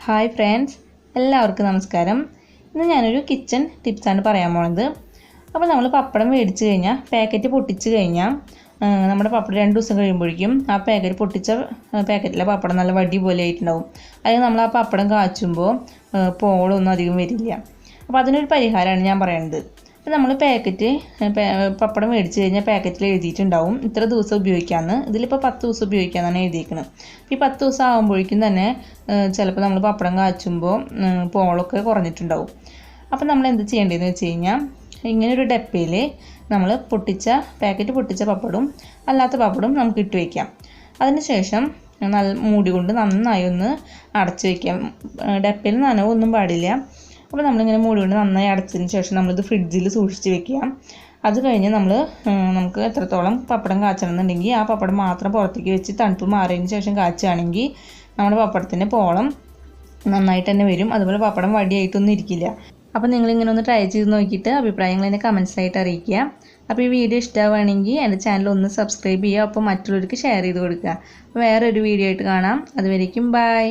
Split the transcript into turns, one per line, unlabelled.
Hi friends, എല്ലാവർക്കും നമസ്കാരം. ഇന്ന് ഞാനൊരു കിച്ചൺ ടിപ്സാണ് പറയാൻ പോണത്. അപ്പോൾ നമ്മൾ പപ്പടം മേടിച്ച് കഴിഞ്ഞാൽ പാക്കറ്റ് പൊട്ടിച്ച് കഴിഞ്ഞാൽ നമ്മുടെ പപ്പടം 2 ദിവസം കഴിയുമ്പോഴേക്കും ആ പാക്കറ്റ് പൊട്ടിച്ച പാക്കറ്റിലെ പപ്പടം നല്ല വടി പോലെ ആയിട്ടുണ്ടാവും. അല്ലെങ്കിൽ നമ്മൾ ആ പപ്പടം കാച്ചുമ്പോൾ പോളൊന്നും അധികം വരില്ല. അപ്പോൾ അതിനൊരു പരിഹാരമാണ് ഞാൻ പറയുന്നത്. അപ്പോൾ നമ്മൾ പപ്പടം മേടിച്ച് കഴിഞ്ഞാൽ പാക്കറ്റിൽ എഴുതിയിട്ടുണ്ടാവും ഇത്ര ദിവസം ഉപയോഗിക്കാമെന്ന്. ഇതിലിപ്പോൾ 10 ദിവസം ഉപയോഗിക്കാമെന്നാണ് എഴുതിയിരിക്കുന്നത്. ഈ 10 ദിവസം ആകുമ്പോഴേക്കും തന്നെ ചിലപ്പോൾ നമ്മൾ പപ്പടം കാച്ചുമ്പോൾ പോളൊക്കെ കുറഞ്ഞിട്ടുണ്ടാവും. അപ്പോൾ നമ്മൾ എന്ത് ചെയ്യേണ്ടതെന്ന് വെച്ച് കഴിഞ്ഞാൽ ഇങ്ങനൊരു ഡപ്പയിൽ നമ്മൾ പാക്കറ്റ് പൊട്ടിച്ച പപ്പടവും അല്ലാത്ത പപ്പടവും നമുക്ക് ഇട്ട് വയ്ക്കാം. അതിന് ശേഷം മൂടി കൊണ്ട് നന്നായി ഒന്ന് അടച്ച് വയ്ക്കാം. ഡപ്പയിൽ നനവൊന്നും പാടില്ല. അപ്പോൾ നമ്മളിങ്ങനെ മൂടി കൊണ്ട് നന്നായി അടച്ചതിന് ശേഷം നമ്മളിത് ഫ്രിഡ്ജിൽ സൂക്ഷിച്ച് വെക്കുക. അത് കഴിഞ്ഞ് നമുക്ക് എത്രത്തോളം പപ്പടം കാച്ചണമെന്നുണ്ടെങ്കിൽ ആ പപ്പടം മാത്രം പുറത്തേക്ക് വെച്ച് തണുപ്പ് മാറിയതിന് ശേഷം കാച്ചുകയാണെങ്കിൽ നമ്മുടെ പപ്പടത്തിൻ്റെ പോളം നന്നായിട്ട് തന്നെ വരും. അതുപോലെ പപ്പടം വടിയായിട്ടൊന്നും ഇരിക്കില്ല. അപ്പോൾ നിങ്ങളിങ്ങനെ ഒന്ന് ട്രൈ ചെയ്ത് നോക്കിയിട്ട് അഭിപ്രായങ്ങൾ എന്നെ കമൻസായിട്ട് അറിയിക്കുക. അപ്പോൾ ഈ വീഡിയോ ഇഷ്ടമാവുകയാണെങ്കിൽ എൻ്റെ ചാനൽ ഒന്ന് സബ്സ്ക്രൈബ് ചെയ്യുക. അപ്പോൾ മറ്റുള്ളവർക്ക് ഷെയർ ചെയ്ത് കൊടുക്കുക. വേറൊരു വീഡിയോ ആയിട്ട് കാണാം. അതുവരേക്കും ബൈ.